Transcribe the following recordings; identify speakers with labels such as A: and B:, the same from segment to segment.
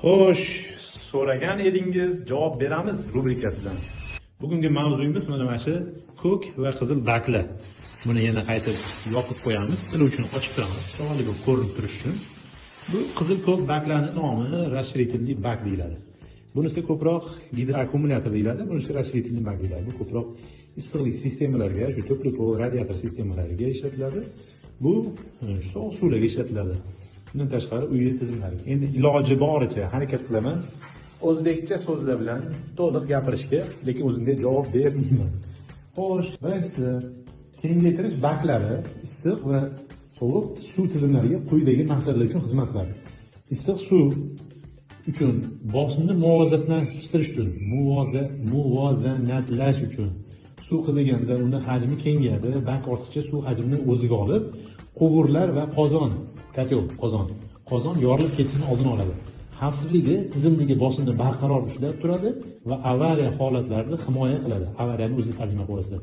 A: Xo'sh, so'ragan edingiz, javob beramiz rubrikasidan. Bugungi mavzuyimiz mana shu ko'k va qizil bakla. Buni yana qaytib yopib qo'yamiz, siz uchun ochib turamiz, chiroyli bo'lib ko'rinib turishi uchun. Bu qizil ko'k baklaning nomi расширительный bak deyiladi. Bunisi ko'proq gidroakkumulyator deyiladi, bunisi расширительный bak deyiladi. Bu ko'proq issiqlik sistemalarga, shu to'pli radiator sistemalariga ishlatiladi. Bu sovuq suvlarga ishlatiladi. Bundan tashqari uy tizimlari. Endi iloji boricha harakat qilaman o'zbekcha so'zlar bilan to'liq gapirishga, lekin o'zimga javob bermayman. Xo'sh, birinchisi kengaytirish baklari issiq va sovuq suv tizimlariga quyidagi maqsadlar uchun xizmat qiladi. Issiq suv uchun bosimni muvozanatlashtirish uchun, muvozanatlash uchun. Suv qiziganda uni hajmi kengayadi, bak ortiqcha suv hajmini o'ziga olib, quvurlar va qozon yorilib ketishini oldini oladi. Xavfsizligi tizimdagi bosimni barqaror ushlab turadi va avariya holatlarida himoya qiladi. Avariyani o'zi tarjima qilasiz.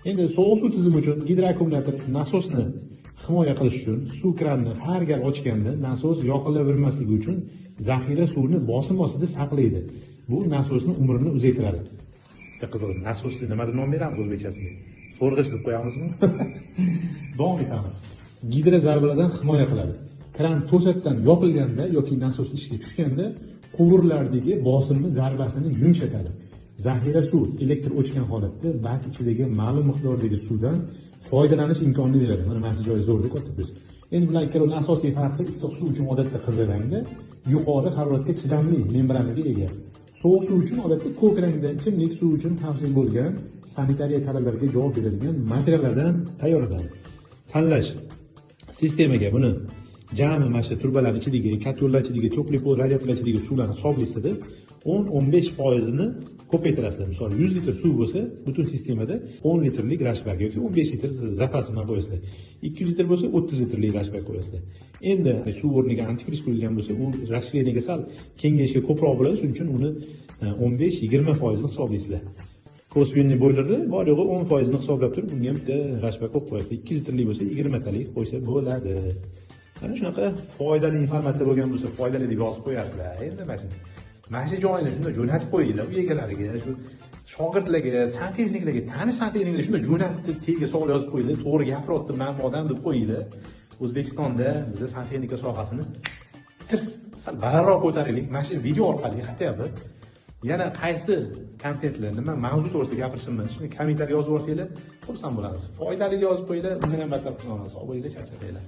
A: Endi sovuq suv tizimi uchun gidroakkumulyator nasosni himoya qilish uchun suv kranini har gal ochganda nasos yoqilavermasligi uchun zaxira suvni bosim ostida saqlaydi. Bu nasosning umrini uzaytiradi. Qiziq, nasosni nima deb nom beramiz o'zbekchasiga? So'rg'ich deb qo'yamizmi? Davom etamiz. Gidro zarbalardan himoya qiladi. Kran to'satdan yopilganda yoki nasos ishga tushganda quvurlardagi bosimni zarbasini yumshatadi. Zaxira suv elektr o'chgan holatda bak ichidagi ma'lum miqdordagi suvdan foydalanish imkonini beradi. Mana shu joyi zo'rda ko'ribsiz. Endi bular ikkalasining asosiy farqi issiq suv uchun odatda qizil rangda, yuqori haroratga chidamli membranaga ega. Sovuq suv uchun odatda ko'k rangda, ichimlik suv uchun xavfsiz bo'lgan, sanitariya talablariga javob beradigan materiallardan tayyorlanadi. Tanlash sistemaga buni jami mana shu turbalar ichidagi, katyollar ichidagi, to'pli radiatorlar ichidagi suvlarni hisoblaysizda 10-15% ni ko'paytirasiz. Misol 100 litr suv bo'lsa, butun sistemada 10 litrlik rashbak yoki 15 litr zapasini qo'yasizlar. 200 litr bo'lsa 30 litrlik rashbak qo'yasizlar. Endi suv o'rniga antifriz qo'yilgan bo'lsa, u расширениyaga sal kengayishga ko'proq bo'ladi, shuning uchun uni 15-20% ni hisoblaysizlar. Kosvinni boylerda bor yo'g'i 10% ni hisoblab turib, bunga bitta rashbak qo'yib qo'yasiz. 200 litrlik bo'lsa 20 talik qo'ysa bo'ladi. Mana shunaqa foydali informatsiya bo'lgan bo'lsa, foydali deb yozib qo'yasizlar. Endi mana shu joyini shunda jo'natib qo'yinglar, uy egalariga, shu shogirdlarga, santexniklarga, tanish santexniklarga shunda jo'natib tagiga savol yozib qo'yinglar, to'g'ri gapiryapti men odam deb qo'yinglar. O'zbekistonda biz santexnika sohasini sal balandroq ko'taraylik. Mana shu video orqali aytyapti. Yana qaysi kontentlar, nima mavzu to'g'risida gapirishimni shuni kommentariy yozib olsanglar, xursand bo'lamiz. Foydali yozib qo'yinglar, undan ham battar xursand bo'lamiz. Sog' bo'linglar, charchamanglar.